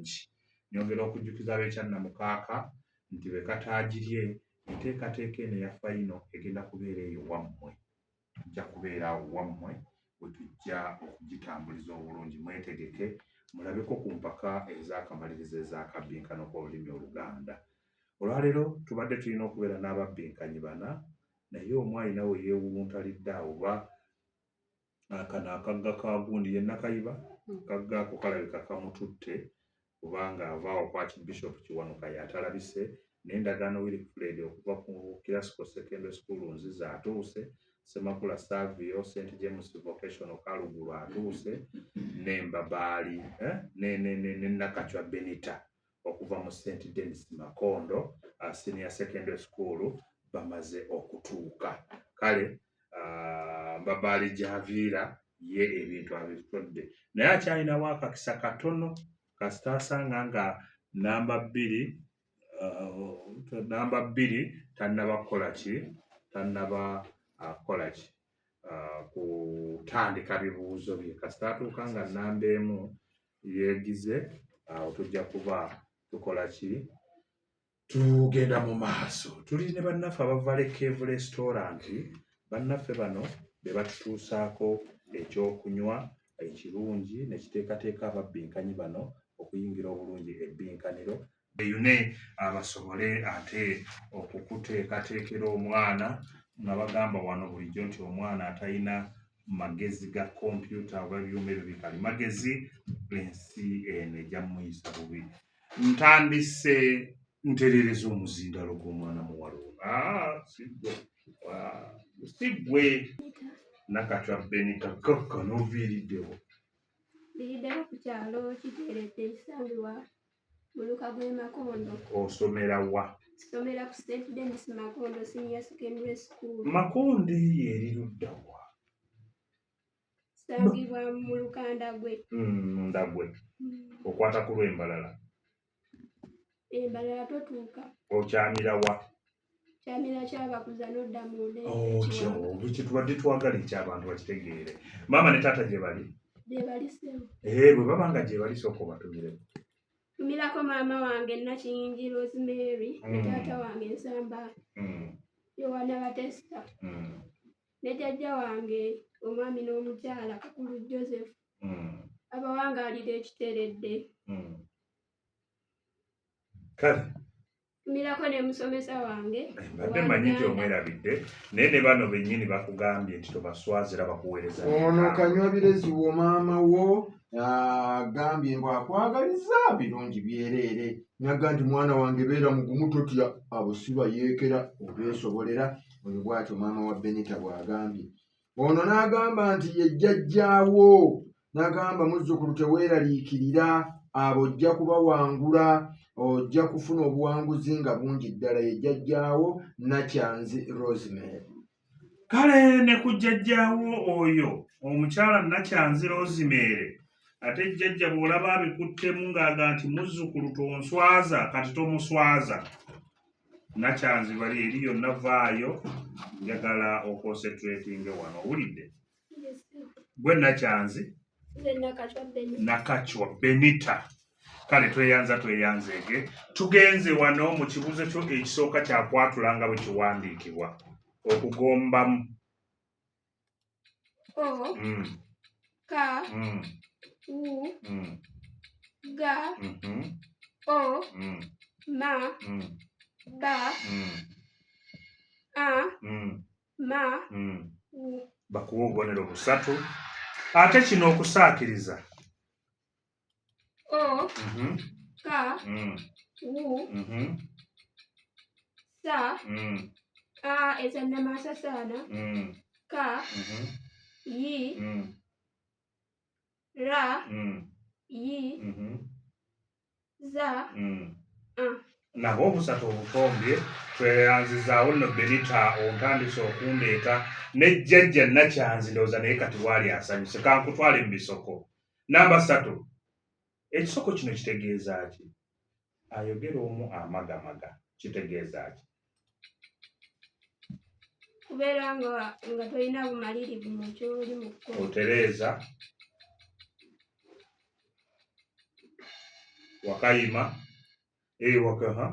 obulungi. Nyongera okujjukiza ab'ekyannamukaaka nti bwe kataagirye enteekateeka eno eya fayino egenda kubeera eyo wammwe. Tujja kubeera awo wammwe bwe tujja okugitambuliza obulungi. Mwetegeke mulabeko ku mpaka ez'akamalirizo ez'akabbinkano k'olulimi Oluganda. Olwaleero tubadde tulina okubeera n'ababbinkani bana, naye omu alina we yeewuwuntalidde awo oba kano akagga ka gundi ye Nakayiba, akagga ako kalabika kamututte kubanga avaawo kwa Bishop Kiwanuka yatalabise, n'endagaano Wilfred okuva ku Classical Secondary School Nziza atuuse, Ssemakula Savio St James Vocational Kalugulu atuuse, n'Embabaali ne Nakachwa Benita okuva mu St Denis Makondo Senior Secondary School bamaze okutuuka. Kale Mbabaali gy'aviira ye ebintu abitodde, naye akyalinawo akakisa katono kasita asanga nga namba bbiri tannaba kukola ki kutandika bibuuzo bye. Kasita atuuka nga namba emu yeegize, awo tujja kuba tukola ki, tugenda mu maaso. Tuli ne bannaffe abava Lekevu Restaurant, bannaffe bano be batutuusaako ekyokunywa ekirungi ne kiteekateeka ababbinkanyi bano okuyingira obulungi ebbinkaniro. Beyune basobole ate okukuteekateekera omwana nga bagamba wano bulijjo nti omwana atalina magezi ga kompyuta oba ebyuma ebyo bikali magezi, ensi eno ejja muyisa bubi. Ntandise ntereereza omuzindalo gw'omwana muwala ono. Siggwe Nakachwa Benita Kaka n'oviiriddewo. Viiriddeko ku kyalo Kiteeredde ekisangibwa mu Lukagwe Makondo. Osomera wa? Somera ku St Denis Makondo Senior Secondary School. Makondi eri ludda wa? Sangibwa mu Lukandagwe. Ndagwe. Okwata ku lw'Embalala. Embalala totuuka. Okyamira wa? Kyamira ky'abakuza n'odda mu ndeega. Biki tubadde twagala eky'abantu bakitegeere. Maama ne taata gye bali? Gye balisewo. Bwe baba nga gye bali sooka obatumireko. Tumirako maama wange Nakiyingi Rosemary ne taata wange Nsamba Yohana Batesta ne jjajja wange omwami n'omukyala Kakulu Joseph abawangaalira Ekiteeredde. Kale tumirako ne musomesa wange. Mbadde manyi nti omwerabidde naye ne bano bennyini bakugambye nti tobaswazira bakuweereza. Ono Kanywa Birezi wo maama wo agambye mbu akwagaliza birungi byereere. Naga nti mwana wange beera mugumu totya, abo si bayeekera obeesobolera. Oyo bw'atyo maama wa Benita bw'agambye. Ono n'agamba nti ye jjajjaawo, n'agamba muzzukulu teweeraliikirira, abo ojja kubawangula, ojja kufuna obuwanguzi nga bungi ddala. Ye jjajjaawo Nakyanzi Rosemary. Kale ne ku jjajjaawo oyo omukyala Nakyanzi Rosemary, ate jjajja bw'olaba abikuttemu ng'aga nti muzzukulu tonswaza kati tomuswaza. Nakyanzi bali eri yonna vaayo, njagala okonsentratinge wano. Owulidde? Gwe Nakyanzi? Nakachwa Benita. Kale tweyanzeege. Tugenze wano mu kibuuzo kyo ekisooka kyakwatula nga bwe kiwandiikibwa. Okugombamu. Ka. U. Ga. O. Ma. Ba. A. Ma. Bakuwa obubonero busatu. Ate kino okusaakiriza. O. Ka. U. Sa. A ezannamasasana. Ka. Yi. Ra. Yi. Za. Nabo obusatu obutombye tweyanzizaawo nno Benita ontandise okundeeta ne jjajja Nakyanzi ndowooza naye kati waali asanyuse. Kankutwale mu bisoko. Namba 3. Ekisoko kino kitegeeza ki? Ayogera omu amagamaga. Kitegeeza ki? Kubeera nga tolina bumalirivu mu ky'oli mu kukola. Otereeza. Wakayima wakaha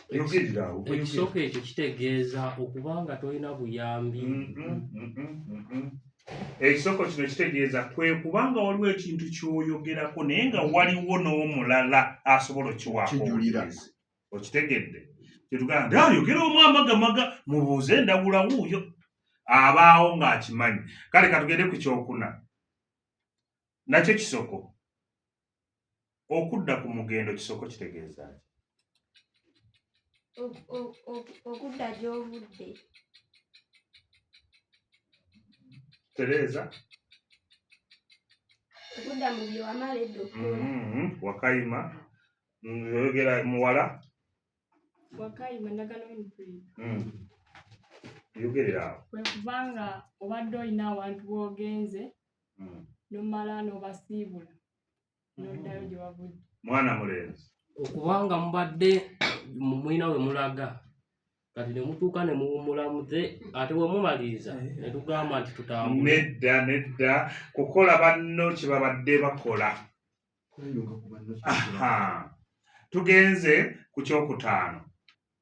yogererawo ekisoko ekyo kitegeeza okubanga tolina buyambi. Ekisoko kino kitegeeza kwe kubanga waliwo ekintu ky'oyogerako naye nga waliwo n'omulala asobola okiwaako obujulizi. Okitegedde kyetugamba nti ayogera omu amagamaga mubuuze endawula wuuyo abaawo ng'akimanyi. Kale katugende ku kyokuna nakyo kisoko. Okudda ku mugendo kisoko kitegeeza okudda gy'ovudde. Tereza okudda mu bye wamala edda okukola. Wakayima oyogera muwala Wakayima ndagala Winfred. yogerera awo. Kwe kubanga obadde olina awantu w'ogenze n'omala n'obasiibula n'oddayo gye wavudde. Mwana mulenzi Okubanga mubadde mulina we mulaga kati ne mutuuka ne muwummulamuze ate we mumaliriza ne tugamba nti tutambule. Nedda kukola banno kye babadde bakola. Tugenze ku kyokutaano.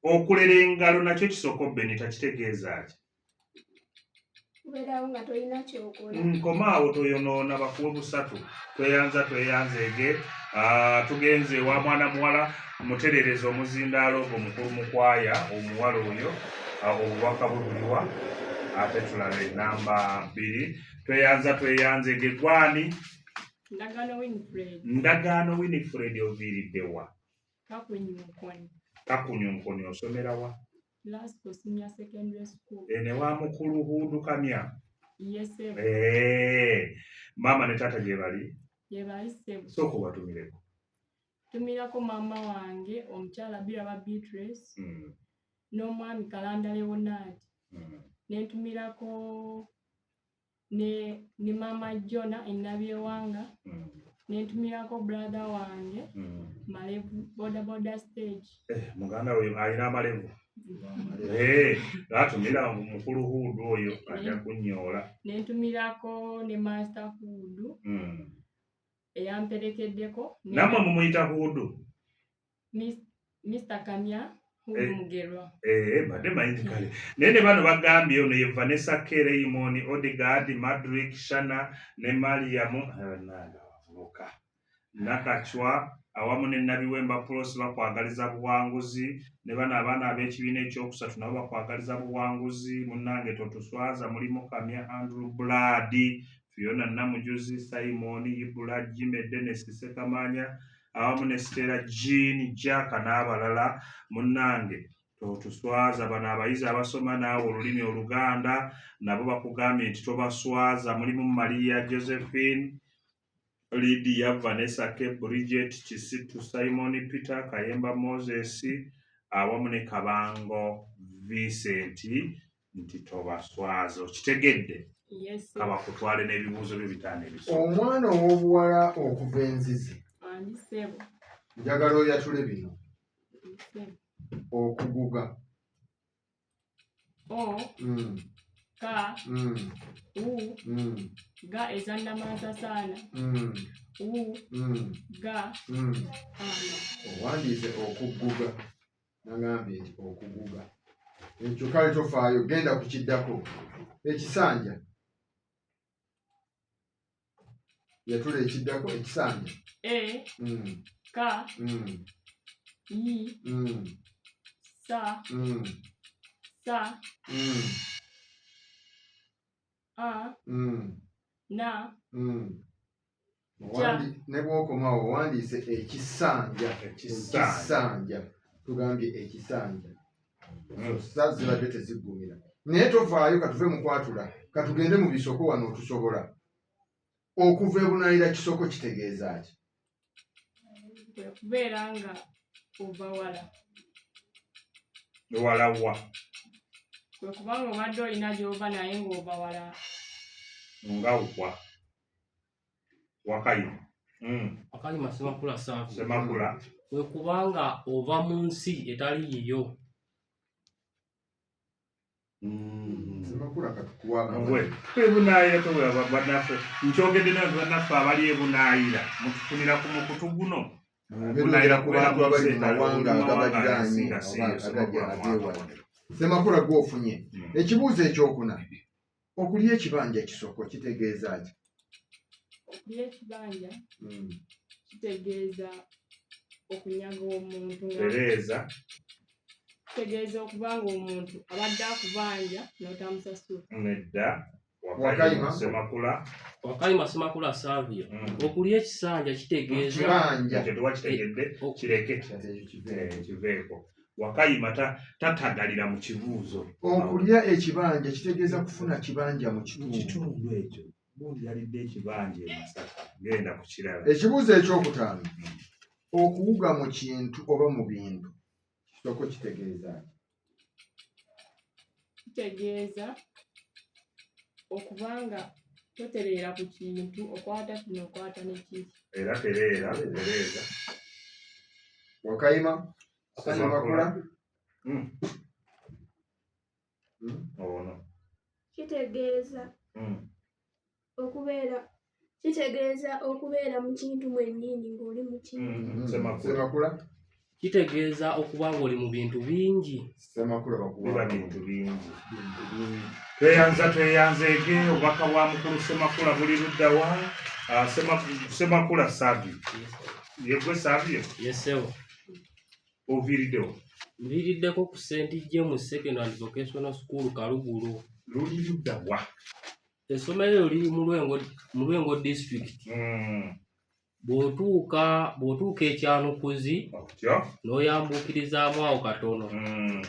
Okulera engalo nakyo kisoko Benita kitegeeza ki? Kubeerawo nga tolina kyokola. Nkomaawo toyonoona bakuwe busatu. Tweyanzeege. Tugenze wa mwana muwala mutereereza omuzindaalo ogwo mukulu mu kwaya omuwala oyo obubaka bubuliwa. Ate tulabe namba 2. Tweyanzeege gwani? Ndagaano Winifred oviiridde wa? Kakunyunkoni osomera wa? Lasco Senior Secondary School. Ne wa mukulu Hudu Kamya? Yes, sir. Mama ne taata gye bali? Gye bali sebo. Sooka obatumireko. Tumirako maama wange omukyala Biraba Beatrice n'omwami Kalanda Leonard. Ne ntumirako ne maama Jona Ennabyewanga. Ne ntumirako brother wange Malevu boda stage. Muganda we alina amalevu. Atumira mukulu Hudu oyo ajja kunyoola. Ne ntumirako ne Master Hudu eyamperekeddeko. Namwe mumuyita Hudu? Mr. Kamya Hudu Mugerwa. Badde manyi kale. Naye ne bano bagambye ono ye Vanessa Raymond, Odegaard, Madrick, Shana ne Mariamu Voka. Nakachwa awamu ne Nabiwemba Pros bakwagaliza buwanguzi ne bano abaana ab'ekibiina ekyokusatu nabo bakwagaliza buwanguzi. Munnange totuswaza mulimu Kamya Andrew Blood, Fiona Namujuzi, Simon Ibula, Jime Dennis Sekamanya awamu ne Stella Jean Jack n'abalala. Munnange totuswaza bano abayizi abasoma naawe olulimi Oluganda nabo bakugambye nti tobaswaza. Mulimu Maria Josephine, Lydia, Vanessa K, Bridget Kisitu, Simon Peter, Kayemba Moses awamu ne Kabango Vincent nti tobaswaza. Okitegedde? Yes. Kaba kutwale n'ebibuuzo byo bitaano ebisooka. Omwana ow'obuwala okuva enzizi. Sebo. Njagala oyatule bino. Okuguga. Ka. Ga ezannamaaza saana. Ga. Owandiise okuguga. Nagambye nti okuguga. Ekyo kale tofaayo genda ku kiddako. Ekisanja. Yatula ekiddako ekisanja. Ka. Yi. Sa. Sa. A. Na. Ne bw'okomawo owandiise ekisanja. Ekisanja. Tugambye ekisanja. Sa zibadde teziggumira. Naye tovaayo katuve mu kwatula. Katugende mu bisoko wano otusobola. Okuva ebunaayira kisoko kitegeeza ki? Kubeera nga ova wala. Wala wa? Kwe kubanga obadde olina gy'ova naye ng'ova wala. Nga wa? Wakayima. Wakayima Semakula Saafu. Semakula. Kwe kubanga ova mu nsi etali yiyo. Semakula katukuwaka. Ngwe ebunaayira tobulaba bannaffe nkyogedde nayo bannaffe abali ebunaayira mutufunira ku mukutu guno Ebunaayira ku bantu abali mu mawanga agabagiraanye oba ageewala. Semakula gw'ofunye. Ekibuuzo ekyokuna. Okulya ekibanja ekisoko kitegeeza ki? Okulya ekibanja kitegeeza okunyaga omuntu tereeza kitegeeza okuba nga omuntu abadde akubanja n'otamusasula. nedda Wakayima. Wakayima Semakula Savio. Okulya ekisanja kitegeeza Ekibanja. ekyo tewakitegedde kireke kiveeko. Wakayima tatagalira mu kibuuzo. Okulya ekibanja kitegeeza kufuna kibanja mu Mu kitundu. kitundu ekyo bundi yalidde ekibanja e Masaka genda ku kirala. Ekibuuzo ekyokutaano. Okuwuga mu kintu oba mu bintu kisoko kitegeeza ki? Kitegeeza okuba nga totereera ku kintu okwata kino okwata n'ekiki. Era tereeza Wakayima. Semakula. ono kitegeeza okubeera mu kintu mwennyini ng'oli mu kintu. Semakula. kitegeeza okuba ng'oli mu bintu bingi. Semakula biba bakuwa. bintu bingi. Tweyanzeege obubaka bwa mukulu Semakula buli ludda wa Semakula Savio. Yegwe Savio Yesewo. oviiriddewo Nviiriddeko ku St. James Secondary Vocational School Kalugulu. luli ludda wa? Essomero eryo liri mu Lwengo District. Bw'otuuka ekyanukuzi otyo n'oyambuukirizaamu awo katono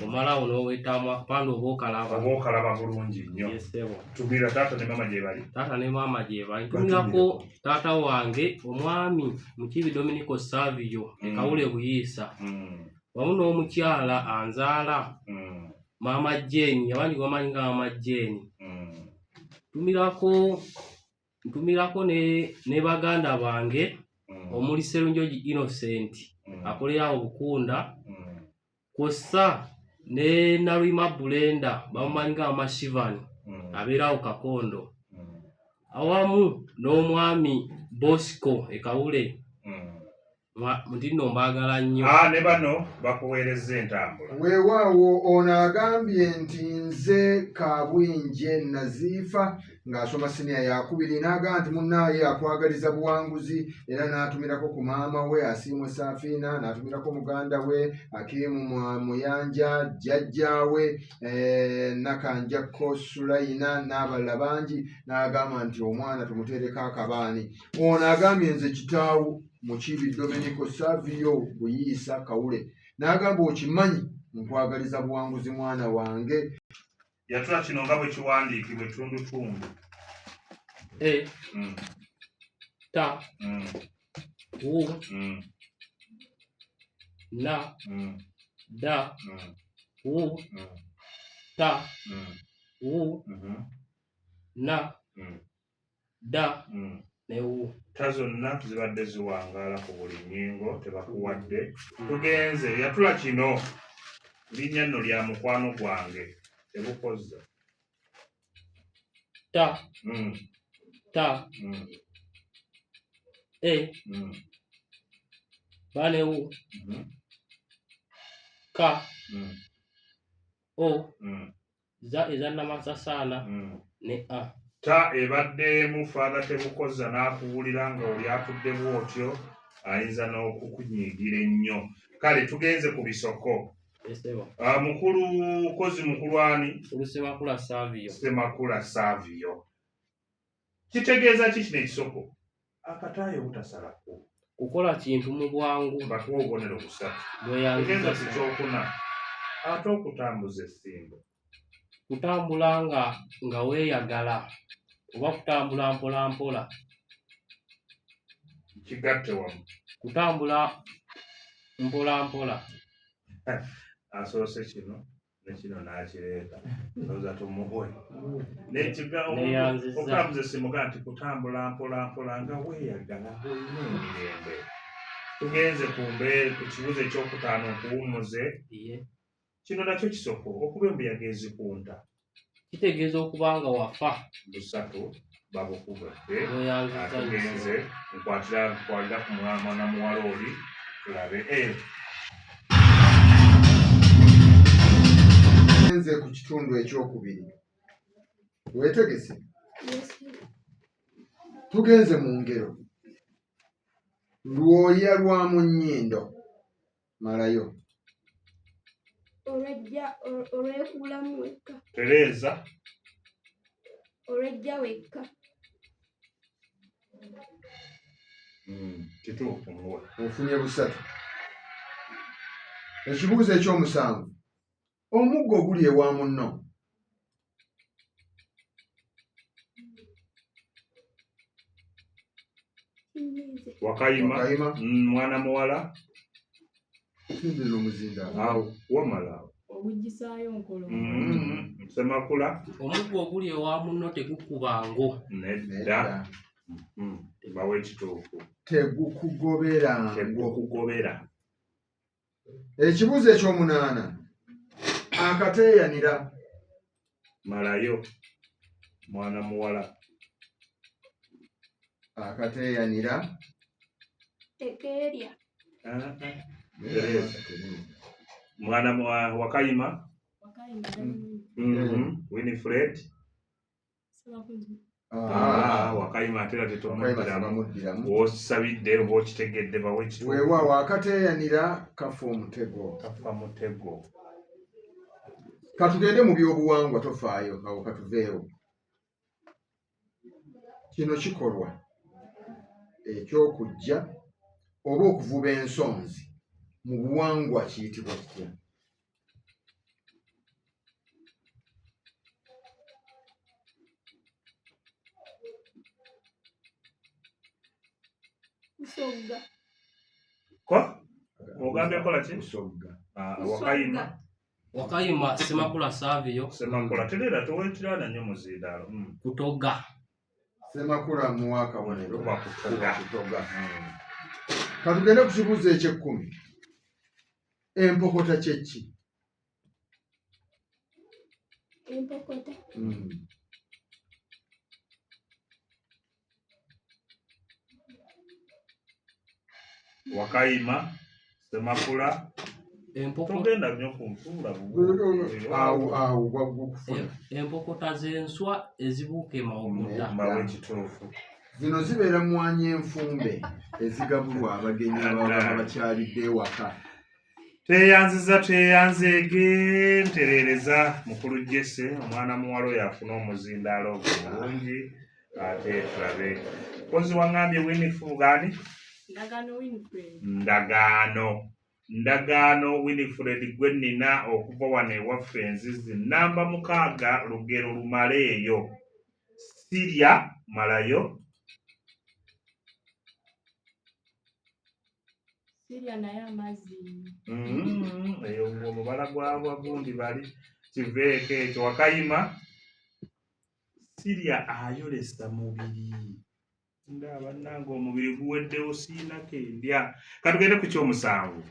omalawo n'owetamu akapande oba okalaba bulungi nnyo. Yesewo. Tumira taata ne mama gye bali. Taata ne maama gye bali. Ntumirako taata wange omwami Mukibi Dominico Savio Ekawule Buyiisa wamu n'omukyala anzaala maama Jeni abandi bamanyi nga maama Jeni. Ntumirako ne baganda bange omuli Sserunjogi Innocent akolera awo Bukunda kw'ossa ne Nalwima Bulenda bamumanyi nga Mama Shivani abeera awo Kakondo awamu n'omwami Bosco Ekawule. Muti nno mbaagala nnyo. Ne bano bakuweereza entambula. Weewaawo ono agambye nti nze Kabwinje Naziifa ng'asoma siniya yakubiri n'agamba nti munnaaye akwagaliza buwanguzi era n'atumirako ku maama we Asiimwe Saafiina n'atumirako muganda we Akimu Muyanja jjajjaawe Nakanjakko Sulayina n'abalala bangi n'agamba nti omwana tumuteereko akabaani. Ono agambye nze kitaawo Mukibi Dominico Savio Buyiisa Kawule n'agamba okimanyi nkwagaliza buwanguzi mwana wange. Yatula kino nga bwe kiwandiikibwa etundutundu. Ta wu na da wu ta wu na da ne wu. Ta zonna zibadde ziwangaala ku buli nnyingo tebakuwadde. Tugenze yatula kino linnya nno lya mukwano gwange tebukozza. Ta ta bane wu ka o za ezannamasasaana ne a. Ta ebaddeemu faada tebukozza n'akuwulira nga oli atudde bw'otyo ayinza n'okukunyiigira ennyo. Kale tugenze ku bisoko. Kozi mukulu ani? Semakula Savio. Semakula Savio. Kitegeeza ki kino ekisoko? Akataayo obutasalako. Kukola kintu mu bwangu. Bakuwa obubonero busatu. Bweyanziza ku kyokuna. Ate okutambuza essimbo. Kutambula nga weeyagala oba kutambula mpola mpola. Kigatte wamu. Kutambula mpola mpola. Asoose kino ne kino n'akireeta. Ndowooza tumuwe. Okutambuza essimu gaa nti kutambula mpola mpola nga weeyagala olina emirembe. Tugenze ku kibuuzo ekyokutaano okuwummuze. Kino nakyo kisoko okuba embuyaga ezikunta. kitegeeza okuba nga wafa busatu babukubadde weyanziza tugenze nkwatira ku mwana muwala oli tulabe Nze ku kitundu ekyokubiri weetegese Yes. tugenze mu ngero lwoya lwa mu nnyindo malayo Olwekulamu wekka. Tereza Olwejja wekka. kituufu muwe ofunye busatu. Ekibuuzo ekyomusanvu omuggo oguli ewa munno Kinyiize. Wakayima mwana muwala sindira omuzindaalo awo wamala Obugisaayo nkolo. Semakula omuggo oguli ewa munno tegukubango nedda bawe ekituufu tegukugoberango. tekukugobera Ekibuuzo ekyomunaana akateeyanira malayo mwana muwala akateeyanira Tekeerya. Tereza mwana Wakayima Wakayima Winifred Sebakuzi. Wakayima atera Wakayima tetomudiramu tebamuddiramu. wosabidde oba okitegedde bawe ekituufu Weewaawo akateeyanira kafa omutego. kafa mutego Katugende mu byobuwangwa tofaayo awo katuveewo. Kino kikolwa ekyokujja oba okuvuba ensonzi mu buwangwa kiyitibwa kitya? Kusogga. ko ogambye kola ki Kusogga. Wakayima Wakayima Semakula Savio Semakula terera towetirana nnyo muzindaalo kutoga Semakula muwa akabonero Kuba kutoga. kutoga. Katugende ku kibuuzo eky'ekkumi. Empokota kye ki? Empokota. Wakayima Semakula togenda nnyo ku ntuula Awo gwakufuna. empokota z'enswa ezibuuka emawokota mbawe ekituufu Zino zibeera mmwanyi enfumbe ezigabulwa abagenyi ababa bakyalidde ewaka. teyanzeege ntereereza mukulu Jesse omwana muwala oyo afuna omuzindaalo bulungi ate tulabe kozi waŋŋambye Winifred Ndagaano Winifred. Ndagaano Winifred gwe nnina okuva wano ewaffe Enzizi namba 6 lugero lumaleeyo Sirya malayo Sirya naye amazzi. eyo omubala gwabwa gundi bali kiveeko ekyo Wakayima Sirya ayolesa mubiri ndaba nanga omubiri guweddewo siina kendya katugende ku kyomusanvu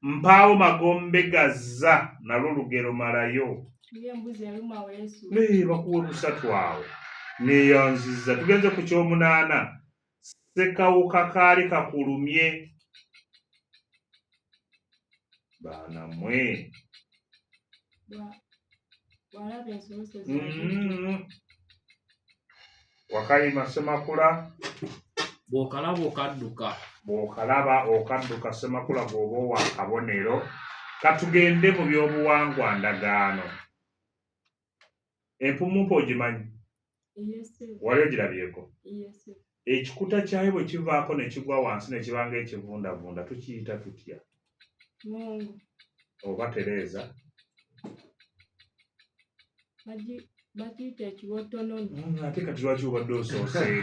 mpaawo magombe gazza nalwo lugero malayo Embuzi eruma Yesu. bakuwe busatu awo neeyanziza tugenze ku kyomunaana Ssekawuka kaali kakulumye baana mmwe Bw'alaba ensolosolo Wakayima Semakula bw'okalaba okadduka Semakula bw'oba owa akabonero katugende mu byobuwangwa Ndagaano empumumpu ogimanyi wali ogirabyeko ekikuta kyayo bwe kivaako ne kigwa wansi ne kibanga ekivundavunda tukiyita tutya Mungu. oba Tereza Bakiyita ekiwottono. ate kati lwaki obadde osooseeyo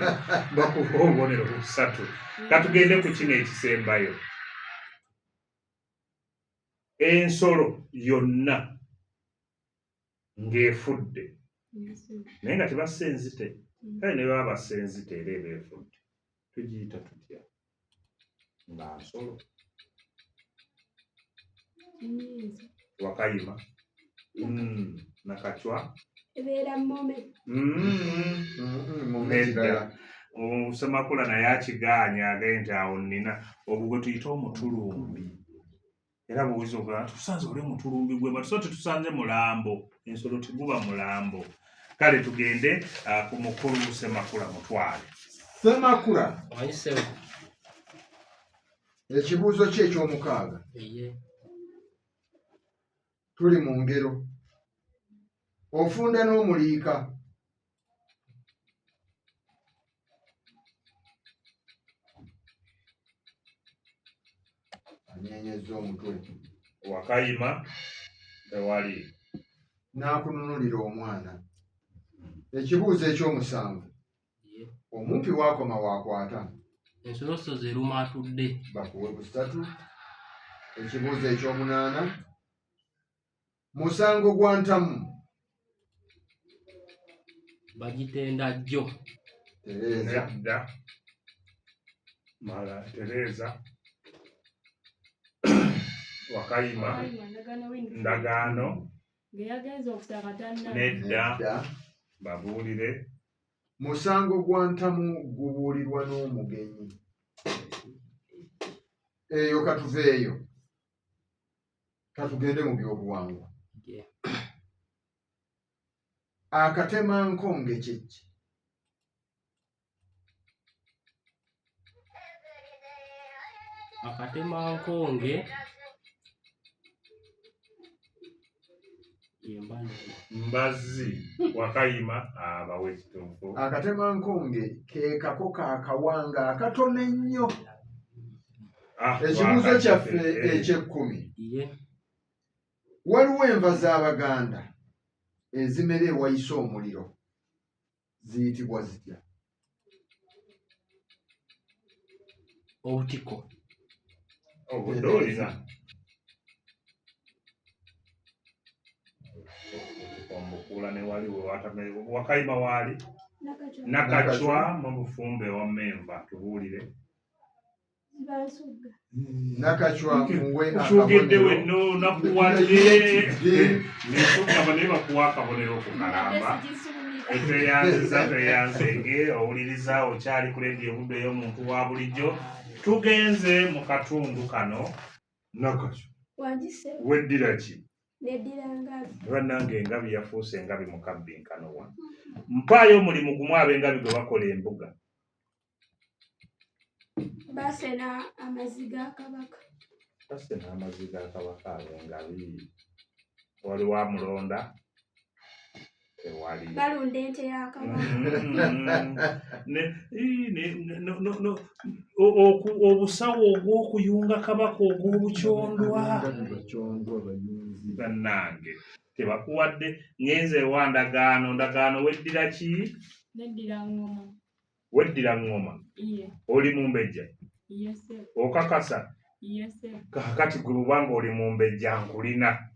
bakuba obubonero busatu katugende ku kino ekisembayo ensolo yonna ng'efudde naye nga tebassa enzite kale ne baba bassa enzite era eba efudde tugiyita tutya nga nsolo Kinyiiza. Wakayima nakacwa ebeera mmome. Nedda Semakula naye akigaanya agende nti awo nnina ogwo gwe tuyita omutulumbi. Era bw'owiza okulaba tusanze oli omutulumbi gwe so tetusanze mulambo, ensolo teguba mulambo. Kale tugende ku mukulu Semakula mutwale. Semakula Wayisewo. ekibuuzo kye eky'omukaaga tuli mu ngero. Ofunda n'omuliika. Anyenyezza omutwe. Wakayima tewali. N'akununulira omwana. Ekibuuzo eky'omusanvu. Omumpi waakoma waakwata. Ensoloso zeruma atudde. Bakuwe busatu. Ekibuuzo eky'omunaana. Musango gwa ntamu. Bagitenda jjo. Tereza. Nedda. Mala Tereza. Wakayima ndagaano. Ngeyagenza okusaka tanna. Nedda. Babuulire. Musango gwa ntamu gubuulirwa n'omugenyi. Eyo katuveeyo. Katugende mu byobuwangwa. Akatemankonge kye ki? Akatemankonge Mbazzi. Wakayima abawe ekituufu. Akatemankonge ke kako kaakawanga akatono ennyo. Ekibuuzo kyaffe eky'ekkumi. Waliwo enva z'Abaganda ezimera ewayise omuliro. Ziyitibwa zitya? Obutiko. Obudooliza. Omukula ne waliwo watamerwa. Wakayima waali. Nakacwa mu bufumbe wammenva tubuulire. Nakacwa muwe akabonero. Wenno nakuwadde. Nesukaba naye bakuwa akabonero ku kalamba. Tweyanzenge owuliriza okyali ku leediyo budde ey'omuntu wa bulijjo. Tugenze mu katundu kano. Nakacwa. Weddira ki? Neddira ngabi. Bannange engabi yafuuse engabi mu kabbinkano wano. Mpaayo omulimu gumu ab'engabi gwe bakola embuga. Basena amaziga Kabaka. Basena amaziga Kabaka ab'engabi. Waliwo amulonda. Tewali. Balunda ente ya Kabaka. Obusawo ogw'okuyunga Kabaka ogw'obukyondwa. Bannange tebakuwadde. Ngenze ewa ndagaano. Ndagaano weddira ki? Neddira ngoma. Weddira ngoma. Oli mu mbejja. Okakasa. Kakati gwe bubanga oli mu mbejja nkulina.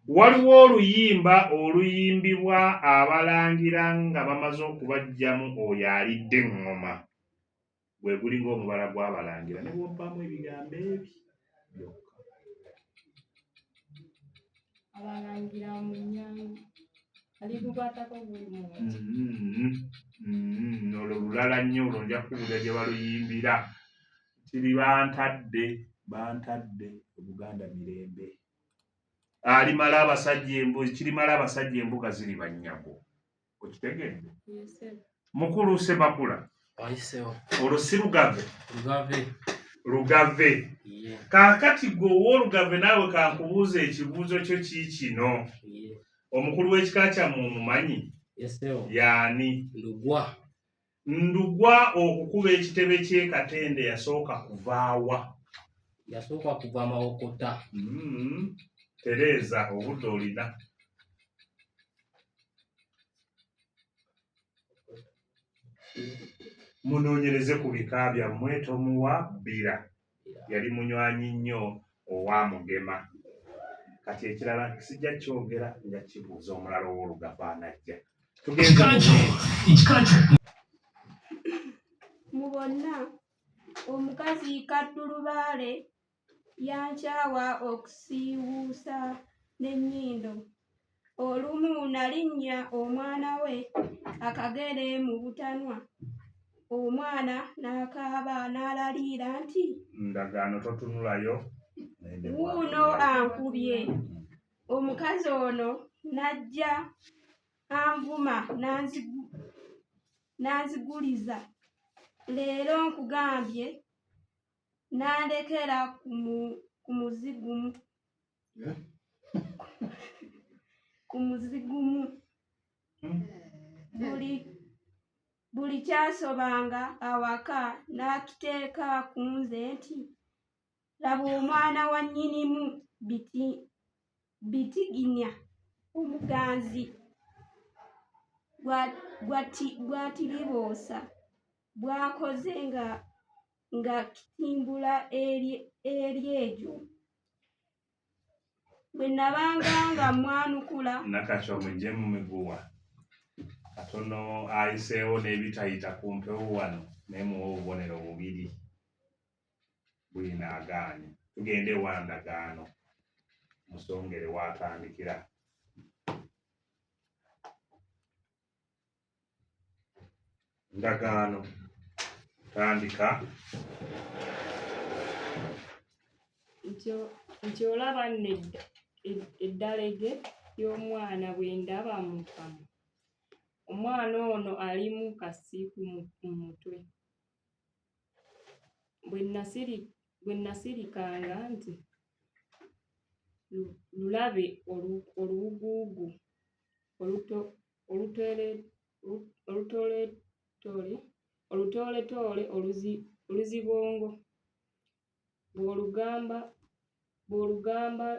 Waliwo oluyimba oluyimbibwa abalangira nga bamaze okubaggyamu oyo alidde engoma. Gwe guli ng'omubala gw'abalangira ne bw'obbaamu ebigambo ebyo. Abalangira mu nnyanga. Alikukwatako buli muntu. Olwo lulala nnyo olwo nja kuwulira gye baluyimbira. Kiri bantadde Obuganda mirembe. Alimala abasajja embuzi, kirimala abasajja embuga ziri bannyago. Okitegedde? Mukulu Semakula. Olwo si Lugave. Lugave. Kaakati gwe ow'Olugave naawe kankubuuza ekibuuzo kyo kiikino. Omukulu w'ekika kyammwe omumanyi? Yaani? Ndugwa okukuba ekitebe ky'e Katende yasooka kuvaawa? Yasooka kuva Mawokota. Tereza obudde olina. Munoonyereze ku bika byammwe tomuwa bbira. Yali munywanyi nnyo owa Mugema. Kati ekirala sijja kyogera nja kibuuza omulala ow'Olugave anajja. Mu bonna omukazi Kaddulubaale yankyawa okusiiwuusa n'ennyindo. olumu nalinnya omwana we akagere mu butanwa. Omwana n'akaaba n'alaliira nti, ndagaano totunulayo. wuuno ankubye. Omukazi ono n'ajja anvuma n'anziguliza. Leero nkugambye n'andekera ku muzigumu. Buli kyasobanga awaka n'akiteeka ku nze nti, laba omwana wa nnyinimu Bitiginya omuganzi gwatiriboosa bw'akoze nga kitimbula eri egyo. Bwe nabanga nga mwanukula. Nakacho mujje mu miguwa. Katono ayiseewo n'ebitayita ku mpewo wano naye muwa obubonero bubiri. Bwina agaanye. Tugende wa ndagaano. Musongere watandikira. Ndagaano. Tandika. Nti olaba eddalege y'omwana bwe ndaba mu kamwa. Omwana ono alimu kasiiku mu mutwe. Bwe nasirikanga nti lulabe oluwuguwugu olutooletoole oluzibongo. Bw'olugamba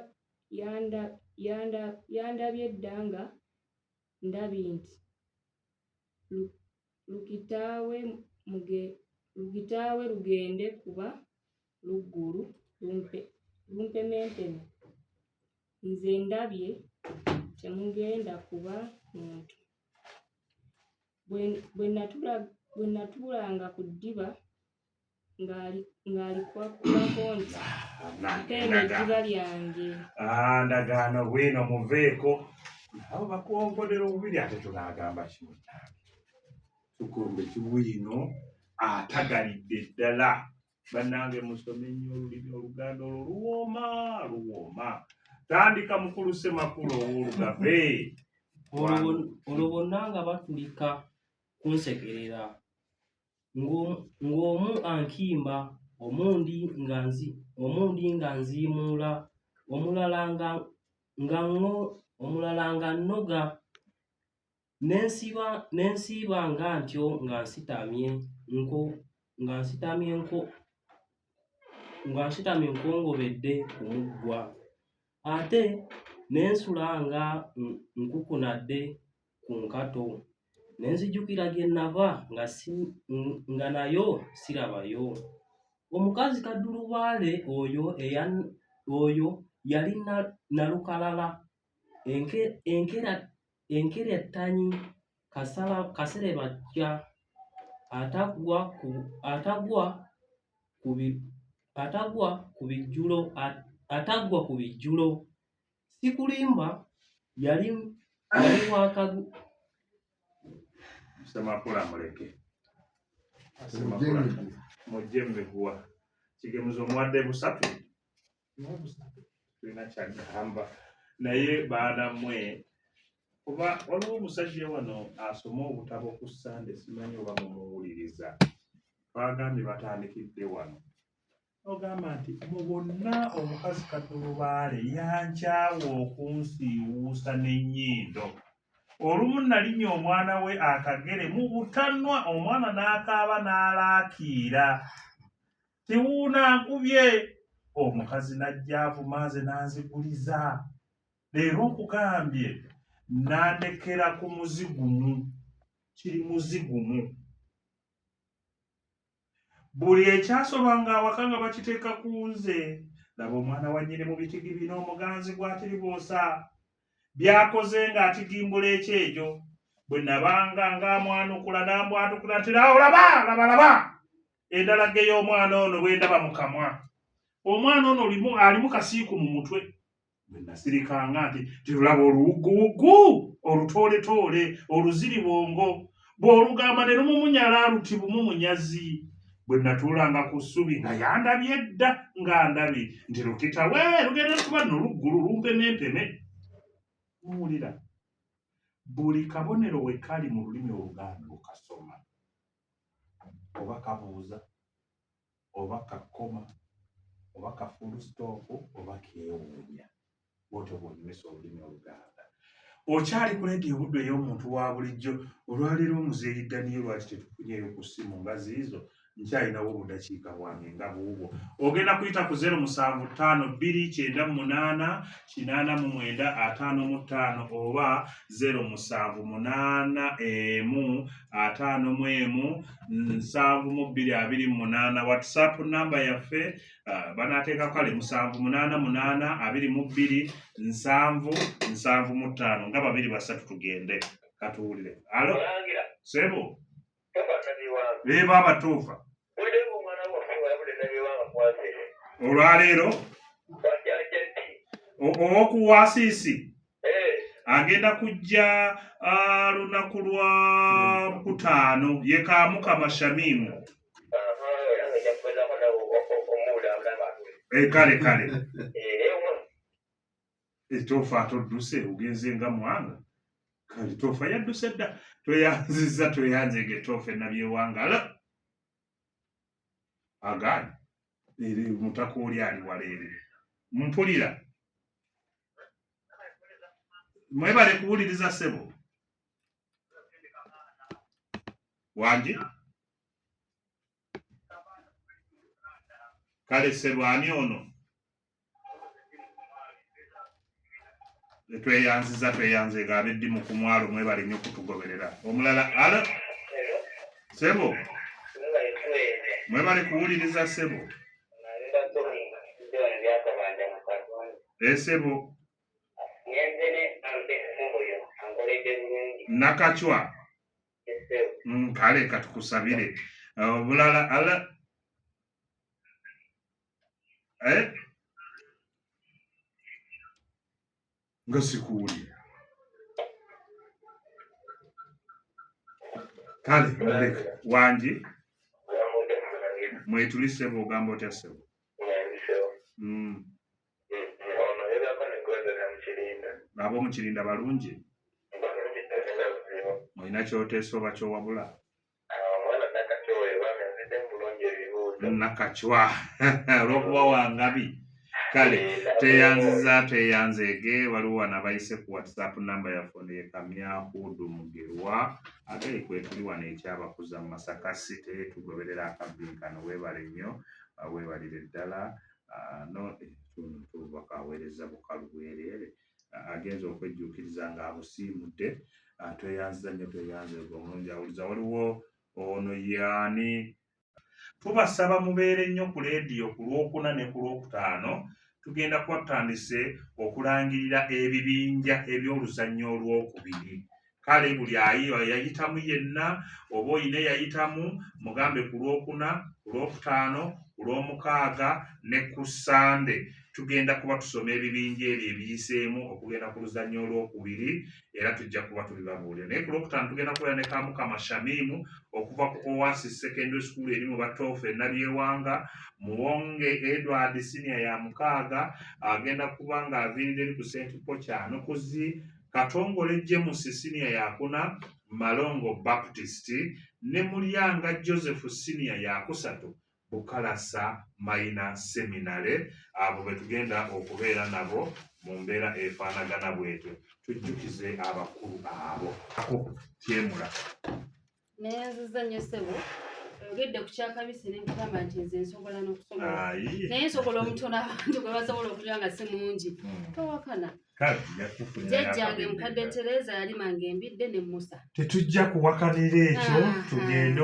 yandabye dda nga ndabye nti lukitaawe lugende kuba luggulu lumpemempeme. Nze ndabye temugenda kuba muntu. Bwe natuulanga ku ddiba ng'alikwakkulako nti mpeeno eddiba lyange. Ndagaano bwino muveeko. Abo bakwongodera obubiri ate tunaagamba kimu. Tukombe kibwino atagalidde ddala. Bannange musome nnyo olulimi Oluganda olwo luwooma. Tandika mukulu Ssemakulu ow'Olugabe. Olwo bonna nga batulika kunsekerera. Ng'omu ankimba, omundi nga nziimuula, omulala nga nnoga, n'ensiiba nga ntyo nga nsitamye nkongobedde ku muggwa. Ate n'ensula nga nkukunadde ku nkato. Nenzijukira gye nava nga nayo sirabayo. Omukazi kaddulubaale oyo yali nalukalala, enkerettanyi kaserebajja, atagwa ku bijjulo. Sikulimba yali wakagu. Ssemakulu amuleke. Mujje mmiguwa. Kigemuzo muwadde busatu. Tulina kyagamba. Naye baana mmwe kuba waliwo omusajja wano asoma obutabo ku Sande, simanyi oba mumuwuliriza. Bagambye batandikidde wano. Ogamba nti mu bonna omukazi kaddulubaale yankyawa okunsiiwuusa n'ennyindo. Olumu nalinnya omwana we akagere mu butanwa, omwana n'akaaba n'alaakiira. Tiwuuna nkubye. Omukazi n'ajja avumaaze n'anziguliza. Leero nkugambye n'andekera ku muzigumu. Kiri muzigumu. Buli ekyasobanga awaka nga bakiteeka ku nze. Laba omwana wa nnyini mu bitigi bino omuganzi gwatiriboosa. Byakoze ng'atigimbula ekyejo. Bwe nabanga ng'amwanukula n'ambwatukula nti laba endalage y'omwana ono bwe ndaba mu kamwa. Omwana ono alimu kasiiku mu mutwe. bwe nasirikanga nti tulaba oluwuguwugu olutooletoole oluziribongo bw'olugamba ne lumumunyala luti bumumunyazi bwe natuulanga ku ssubi nga yandabye dda nga ndabye nti lukita we lugenda kuba nno luggulu lumpemempeme muwulira buli kabonero we kali mu lulimi Oluganda okasoma oba kabuuza oba kakoma oba ka full stop oba keewuunya bwotyo bw'onyumisa olulimi Oluganda okyali ku leediyo budde ey'omuntu wa bulijjo olwaleero omuzeeyi Daniel lwaki tetufunyeeyo ku ssimu nga ziizo nkyalinawo obudakiika bwange nga buubwo ogenda kuyita ku 0752888955 oba 0781517228 whatsapp namba yaffe banaateeka kale 782275 nga 23 tugende katuwulire alo sebo beba abatuufa olwaleero owokuwaasiisi agenda kujja lunaku lwa Kutaano ye Kamukama Shamimu kale etoofa atodduse ogenze nga mwanga kale toofa yadduse dda tweyanziza tweyanzege toofa ennabyewangala agaani eri mutaka oli ali waleere mpulira mwebale kuwuliriza ssebo wangi kale ssebo ani ono tweyanzega ab'eddimu ku mwalo mwebale nnyo kutugoberera omulala ala ssebo mwebale kuwuliriza ssebo ssebo nakachwa kale katukusabire obulala ala nga sikuwulira kale wangi mwetuli ssebo ogamba otya ssebo ab'omu Kirinda balungi olina kyoteesa oba kyowabula nakachwa olw'okuba wangabi kale tweyanzege waliwo wano abayise ku whatsapp namba yaffe neyekamyakudu mugerwa ate kwetuli wano ekyabakuza mu Masaka City tugoberera akabinkano weebale nnyo weebalire ddala bakaweereza bukalu bwereere agenza okwejjuukiriza nga abusiimudde tweyanziza nnyo tweyanzega omulungi awuliza waliwo ono yaani tubasaba mubeere nnyo ku leediyo ku Lwokuna ne ku Lwokutaano tugenda kuba tutandise okulangirira ebibinja eby'oluzannya olwokubiri kale buli yayitamu yenna oba oyina yayitamu mugambe ku Lwokuna ku Lwokutaano ku Lwomukaaga ne ku Sande tugenda kuba tusoma ebibinja ebyo ebiyiseemu okugenda ku luzannya olwokubiri era tujja kuba tubibabuulira naye ku Lwokutaano tugenda kubeera ne Kamukama Shamimu okuva ku Oasis Secondary School eri mu Batoofe Nabyewanga Muwonge Edward Senior ya mukaaga agenda kuba nga aviirira eri ku St. Paul Kyanukuzi Katongole James Senior yakuna Malongo Baptist ne Mulyanga Joseph Senior yakusatu Bukalasa Maina Seminare abo betugenda okubeera nabo mu mbeera efaanagana bwetyo tujjukize abakulu abo tyemula neyanziza nnyo ssebo ogedde ku kyakabisi ne nkugamba nti nze nsobola n'okusobola naye nsobola omutono abantu gwe basobola okulya nga si mungi towakana jjajjange mukadde Tereza yalimanga embidde ne Musa tetujja kuwakanira ekyo tugende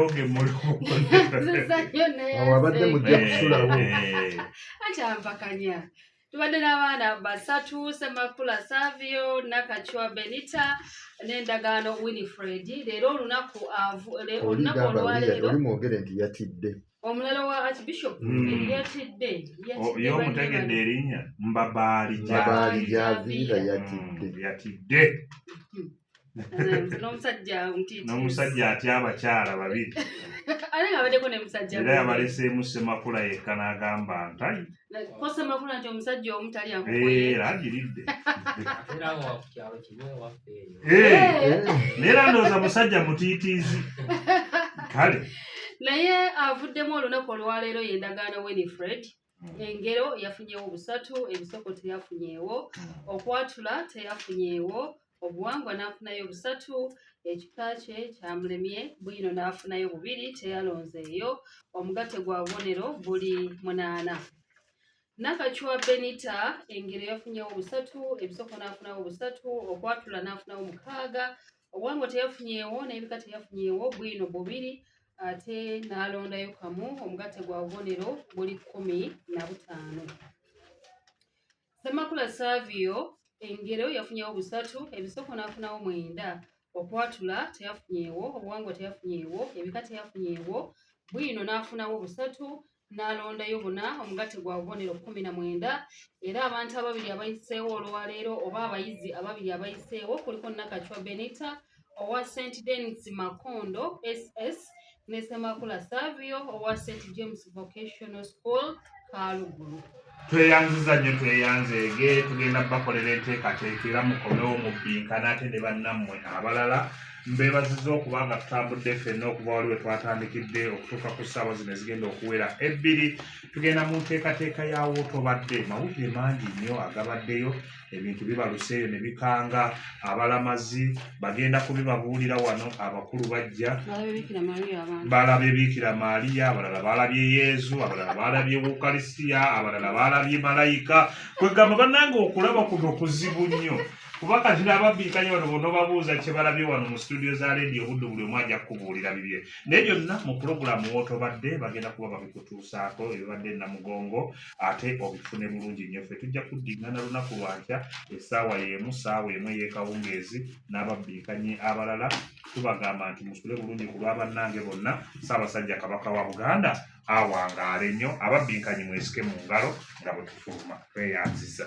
wabadde mujja kusulawo akyampakanya tubadde n'abaana basatu Semakula Savio Nakachwa Benita n'endagaano Winifred leero olunaku olwaleero olimwogere nti yatidde omulala wa Archbishop yatidde y'omutegedde erinnya Mbabaali Javiira yatidde. n'omusajja atya abakyala babiri ate nga abaddeko ne musajja era yabaleseemu Ssemakula yekka n'agamba ntayi ko Ssemakula nti omusajja omu tali era agiridde era nga ku kyalo kimu ewaffe eyo naye era ndowooza musajja mutiitiizi kale naye avuddemu olunaku olwaleero y'endagaano Winifred engero yafunyeewo 3 ebisoko teyafunyeewo okwatula teyafunyeewo obuwangwa n'afunayo 3 ekika kye kyamulemye bwino n'afunayo 2 teyalonzeeyo omugatte gwa bubonero buli 8 Nakachwa Benita engero yafunyeewo 3 ebisoko n'afunawo 3 okwatula n'afunawo 6 obuwangwa teyafunyeewo n'ebika teyafunyeewo bwino 2 ate n'alondayo kamu omugatte gwa bubonero buli 15 Ssemakula Savio engero yafunyeewo 3 ebisoko n'afunawo 9 okwatula teyafunyeewo obuwangwa teyafunyeewo ebika teyafunyeewo bwino n'afunawo 3 n'alondayo 4 omugatte gwa bubonero 19 era abantu ababiri abayiseewo olwaleero oba abayizi ababiri abayiseewo kuliko Nakachwa Benita owa St. Denis Makondo SS ne Ssemakula Savio owa St. James Vocational School Kalugulu. tweyanziza nnyo tweyanzeege tugenda bakolera enteekateeka era mukomewo mu bbinkana ate ne bannammwe abalala mbeebaziza okuba nga tutambudde ffenna okuva wali we twatandikidde okutuuka ku ssaawa zino ezigenda okuwera 2 tugenda mu nteekateeka yawo tobadde mawulire mangi nnyo agabaddeyo ebintu bibaluseeyo ne bikanga abalamazi bagenda kubibabuulira wano abakulu bajja balabye Biikira Maaliya abalala balabye Yesu abalala balabye Wukalisitiya abalala balabye malayika kwegamba bannange okulaba kuno kuzibu nnyo kuba kati n'ababbinkanye wano bonna babuuza kye balabye wano mu studio za leediyo obudde buli omu ajja kukubuulira bibye naye byonna mu pulogulaamu w'otobadde bagenda kuba babikutuusaako ebibadde namugongo ate obifune bulungi nnyo ffe tujja kuddingana lunaku lwankya essaawa y'emu ssaawa emu ey'ekawungeezi n'ababbinkanye abalala tubagamba nti musule bulungi ku lw'abannange bonna Ssaabasajja Kabaka wa Buganda awangaale nnyo ababbinkanye mwesike mu ngalo nga bwe tufuluma tweyanziza